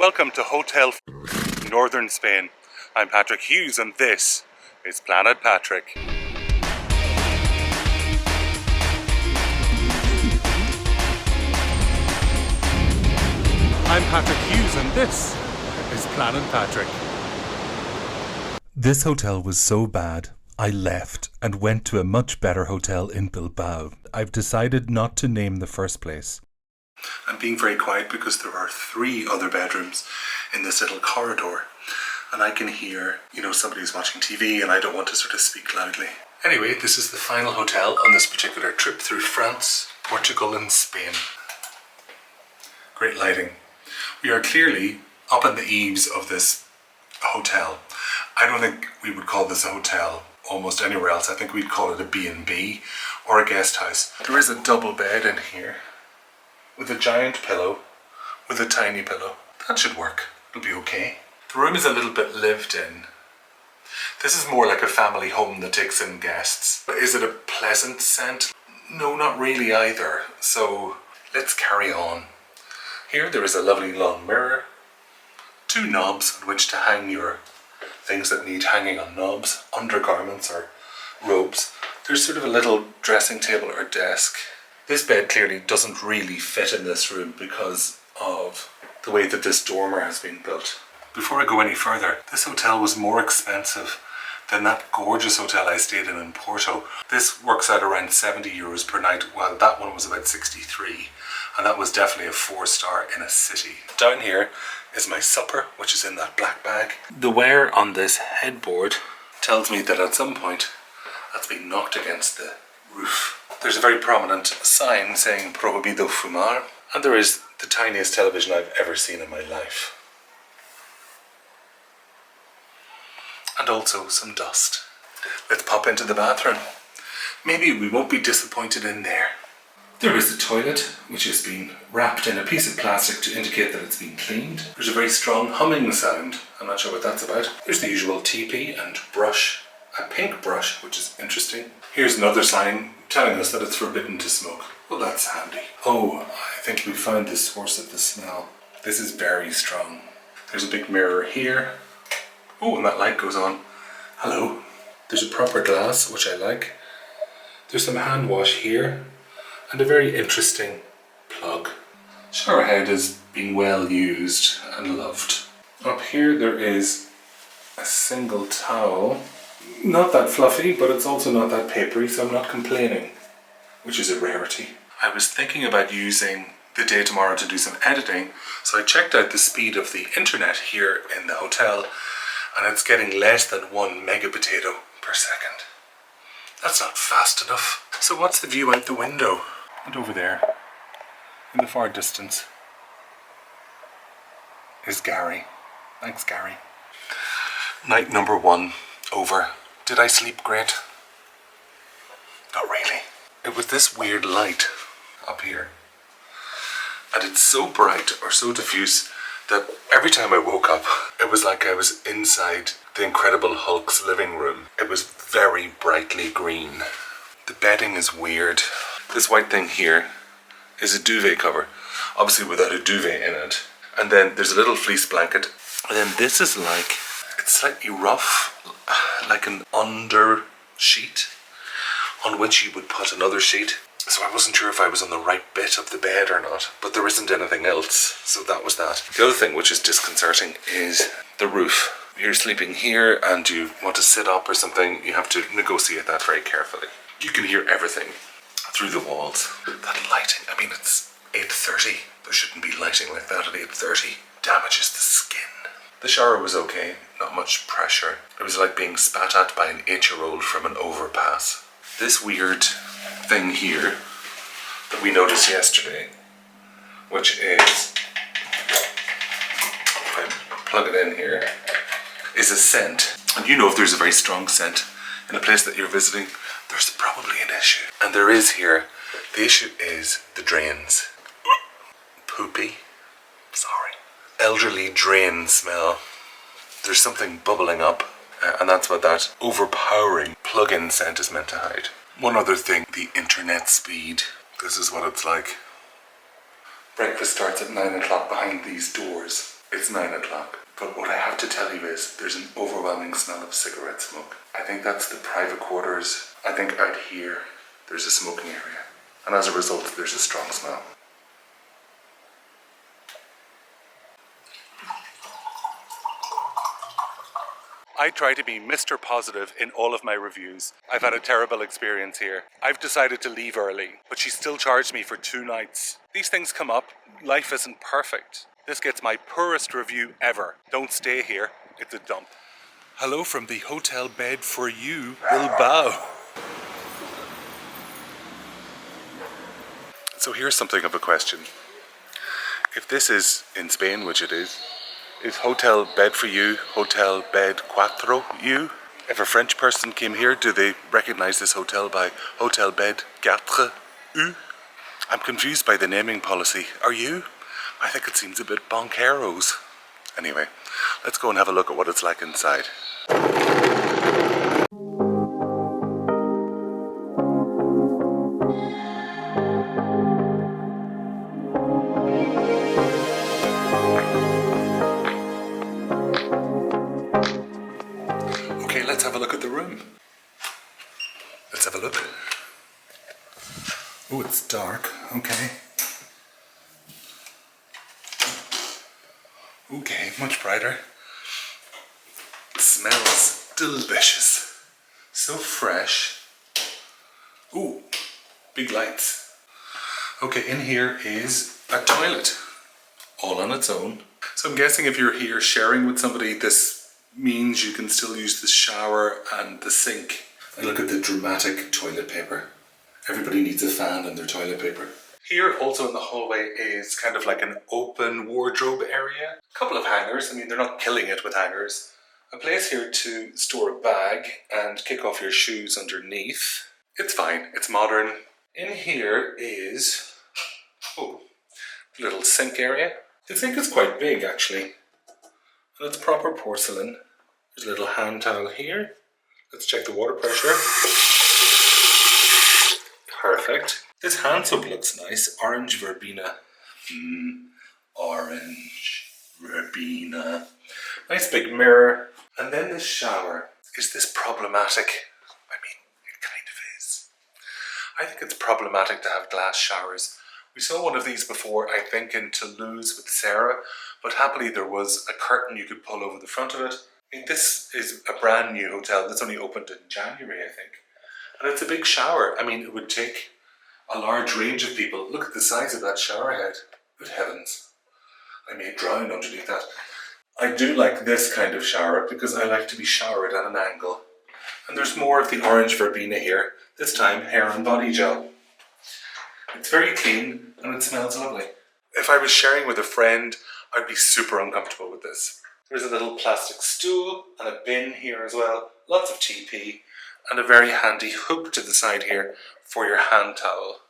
Welcome to Hotel Northern Spain. I'm Patrick Hughes and this is Planet Patrick. I'm Patrick Hughes and this is Planet Patrick. This hotel was so bad, I left and went to a much better hotel in Bilbao. I've decided not to name the first place. I'm being very quiet because there are 3 other bedrooms in this little corridor and I can hear, somebody's watching TV and I don't want to sort of speak loudly. Anyway, this is the final hotel on this particular trip through France, Portugal and Spain. Great lighting. We are clearly up on the eaves of this hotel. I don't think we would call this a hotel almost anywhere else. I think we'd call it a B&B or a guest house. There is a double bed in here with a giant pillow with a tiny pillow. That should work. It'll be okay. The room is a little bit lived in. This is more like a family home that takes in guests. But is it a pleasant scent? No, not really either. So let's carry on. Here there is a lovely long mirror, 2 knobs on which to hang your things that need hanging on knobs, undergarments or robes. There's sort of a little dressing table or desk. This bed clearly doesn't really fit in this room because of the way that this dormer has been built. Before I go any further, this hotel was more expensive than that gorgeous hotel I stayed in Porto. This works out around €70 per night, while that one was about 63, and that was definitely a 4-star in a city. Down here is my supper, which is in that black bag. The wear on this headboard tells me that at some point that's been knocked against the roof. There's a very prominent sign saying Prohibido Fumar, and there is the tiniest television I've ever seen in my life. And also some dust. Let's pop into the bathroom. Maybe we won't be disappointed in there. There is the toilet, which has been wrapped in a piece of plastic to indicate that it's been cleaned. There's a very strong humming sound. I'm not sure what that's about. There's the usual teepee and brush. A pink brush, which is interesting. Here's another sign telling us that it's forbidden to smoke. Well, that's handy. Oh, I think we found the source of the smell. This is very strong. There's a big mirror here. Oh, and that light goes on. Hello. There's a proper glass, which I like. There's some hand wash here. And a very interesting plug. Shower head is being well used and loved. Up here there is a single towel. Not that fluffy, but it's also not that papery, so I'm not complaining, which is a rarity. I was thinking about using the day tomorrow to do some editing, so I checked out the speed of the internet here in the hotel, and it's getting less than 1 megapotato per second. That's not fast enough. So what's the view out the window? And over there, in the far distance, is Gary. Thanks, Gary. Night number 1 over. Did I sleep great? Not really. It was this weird light up here. And it's so bright or so diffuse that every time I woke up, it was like I was inside the Incredible Hulk's living room. It was very brightly green. The bedding is weird. This white thing here is a duvet cover, obviously without a duvet in it. And then there's a little fleece blanket. And then this is like, it's slightly rough, like an under sheet on which you would put another sheet. So I wasn't sure if I was on the right bit of the bed or not, but there isn't anything else, so that was that. The other thing which is disconcerting is the roof. You're sleeping here and you want to sit up or something, you have to negotiate that very carefully. You can hear everything through the walls. That lighting, I mean it's 8:30. There shouldn't be lighting like that at 8:30. Damages the skin. The shower was okay, not much pressure. It was like being spat at by an 8-year-old from an overpass. This weird thing here that we noticed yesterday, which is, if I plug it in here, is a scent. And if there's a very strong scent in a place that you're visiting, there's probably an issue. And there is here. The issue is the drains. Poopy. Sorry. Elderly drain smell. There's something bubbling up, and that's what that overpowering plug-in scent is meant to hide. One other thing, the internet speed. This is what it's like. Breakfast starts at 9 o'clock behind these doors. It's 9 o'clock. But what I have to tell you is there's an overwhelming smell of cigarette smoke. I think that's the private quarters. I think out here there's a smoking area. And as a result, there's a strong smell. I try to be Mr. Positive in all of my reviews. I've had a terrible experience here. I've decided to leave early, but she still charged me for 2 nights. These things come up. Life isn't perfect. This gets my poorest review ever. Don't stay here. It's a dump. Hello from the hotel bed for you, Bilbao. So here's something of a question. If this is in Spain, which it is hotel bed for you, hotel bed cuatro you? If a French person came here, do they recognize this hotel by hotel bed quatre u? I'm confused by the naming policy. Are you? I think it seems a bit bonkeros. Anyway, let's go and have a look at what it's like inside. Okay, let's have a look at the room. Let's have a look. Oh, it's dark. Okay. Okay, much brighter. It smells delicious. So fresh. Ooh, big lights. Okay, in here is a toilet. All on its own. So I'm guessing if you're here sharing with somebody, this means you can still use the shower and the sink. And look at the dramatic toilet paper. Everybody needs a fan in their toilet paper. Here, also in the hallway, is kind of like an open wardrobe area. A couple of hangers. I mean, they're not killing it with hangers. A place here to store a bag and kick off your shoes underneath. It's fine. It's modern. In here is a little sink area. The sink is quite big, actually. And it's proper porcelain. There's a little hand towel here. Let's check the water pressure. Perfect. This hand soap looks nice. Orange verbena. Orange verbena. Nice big mirror. And then the shower. Is this problematic? I mean, it kind of is. I think it's problematic to have glass showers. We saw one of these before, I think, in Toulouse with Sarah, but happily there was a curtain you could pull over the front of it. I mean, this is a brand new hotel that's only opened in January, I think. And it's a big shower. I mean, it would take a large range of people. Look at the size of that shower head. Good heavens. I may drown underneath that. I do like this kind of shower because I like to be showered at an angle. And there's more of the orange verbena here. This time, hair and body gel. It's very clean and it smells lovely. If I was sharing with a friend, I'd be super uncomfortable with this. There's a little plastic stool and a bin here as well. Lots of TP and a very handy hook to the side here for your hand towel.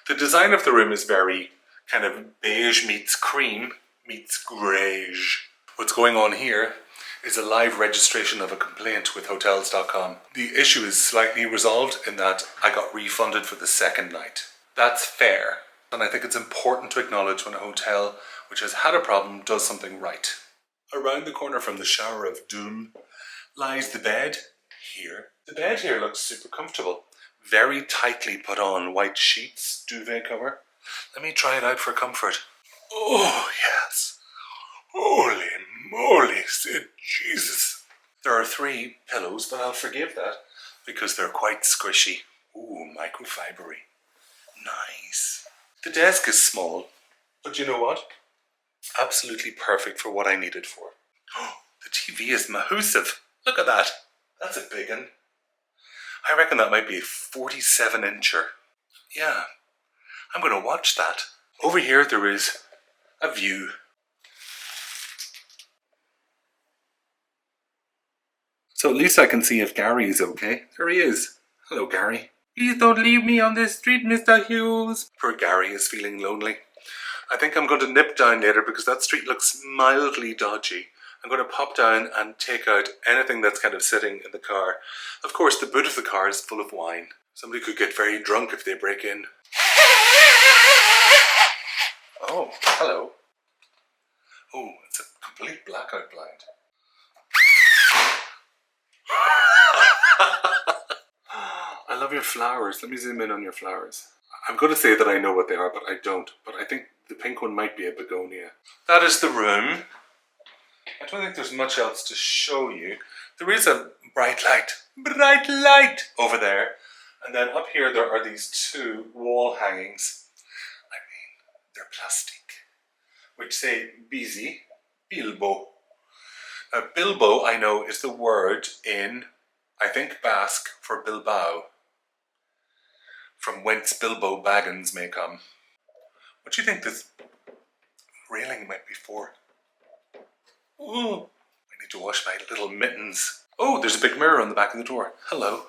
The design of the room is very kind of beige meets cream meets greige. What's going on here is a live registration of a complaint with Hotels.com. The issue is slightly resolved in that I got refunded for the second night. That's fair, and I think it's important to acknowledge when a hotel which has had a problem does something right. Around the corner from the shower of doom lies the bed here. The bed here looks super comfortable. Very tightly put on white sheets, duvet cover. Let me try it out for comfort. Oh, yes. Holy moly, said Jesus. There are 3 pillows, but I'll forgive that because they're quite squishy. Ooh, microfibery. Nice. The desk is small, but you know what? Absolutely perfect for what I need it for. Oh, the TV is massive. Look at that. That's a big one. I reckon that might be a 47-incher. Yeah, I'm going to watch that. Over here there is a view. So at least I can see if Gary is okay. There he is. Hello, Gary. Please don't leave me on this street, Mr. Hughes. Poor Gary is feeling lonely. I think I'm going to nip down later because that street looks mildly dodgy. I'm going to pop down and take out anything that's kind of sitting in the car. Of course, the boot of the car is full of wine. Somebody could get very drunk if they break in. Oh, hello. Oh, fully blackout blind. I love your flowers. Let me zoom in on your flowers. I'm going to say that I know what they are, but I don't. But I think the pink one might be a begonia. That is the room. I don't think there's much else to show you. There is a bright light over there. And then up here there are these two wall hangings. I mean, they're plastic, which say busy, Bilbao. Now, Bilbao, I know, is the word in, I think, Basque for Bilbao, from whence Bilbo Baggins may come. What do you think this railing might be for? Oh, I need to wash my little mittens. Oh, there's a big mirror on the back of the door. Hello.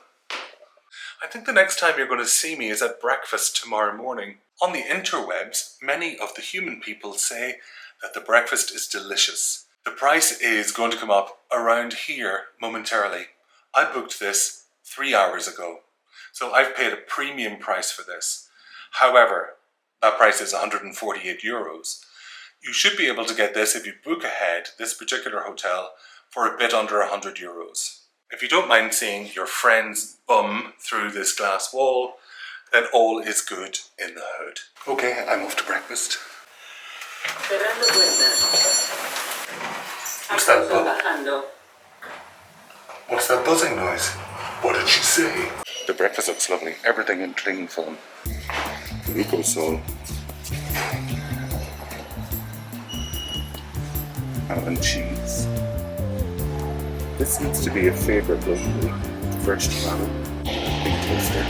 I think the next time you're going to see me is at breakfast tomorrow morning. On the interwebs, many of the human people say that the breakfast is delicious. The price is going to come up around here momentarily. I booked this 3 hours ago, so I've paid a premium price for this. However, that price is 148 euros. You should be able to get this if you book ahead, this particular hotel, for a bit under 100 euros. If you don't mind seeing your friend's bum through this glass wall, then all is good in the hood. Okay, I'm off to breakfast. What's that What's that buzzing noise? What did she say? The breakfast looks lovely. Everything in cling film. Eco Soul. Ham and cheese. This seems to be a favourite locally. Fresh tomato. Big toaster.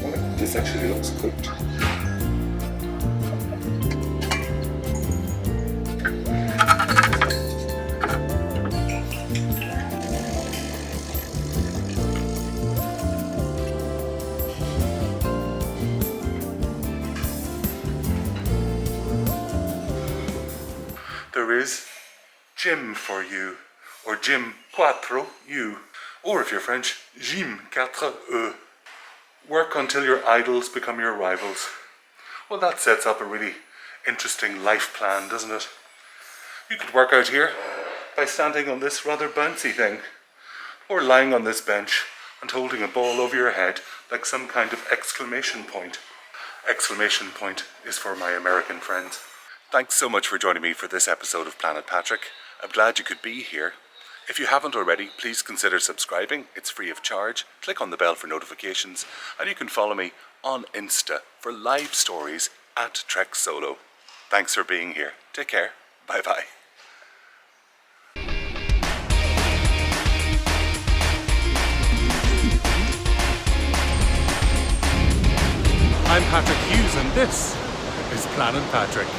Oh, this actually looks cooked. There is gym for you, or gym 4 you, or if you're French, gym 4 eux. Work until your idols become your rivals. Well, that sets up a really interesting life plan, doesn't it? You could work out here by standing on this rather bouncy thing, or lying on this bench and holding a ball over your head like some kind of exclamation point. Exclamation point is for my American friends. Thanks so much for joining me for this episode of Planet Patrick. I'm glad you could be here. If you haven't already, please consider subscribing. It's free of charge. Click on the bell for notifications, and you can follow me on Insta for live stories at Trek Solo. Thanks for being here. Take care. Bye bye. I'm Patrick Hughes, and this is Planet Patrick.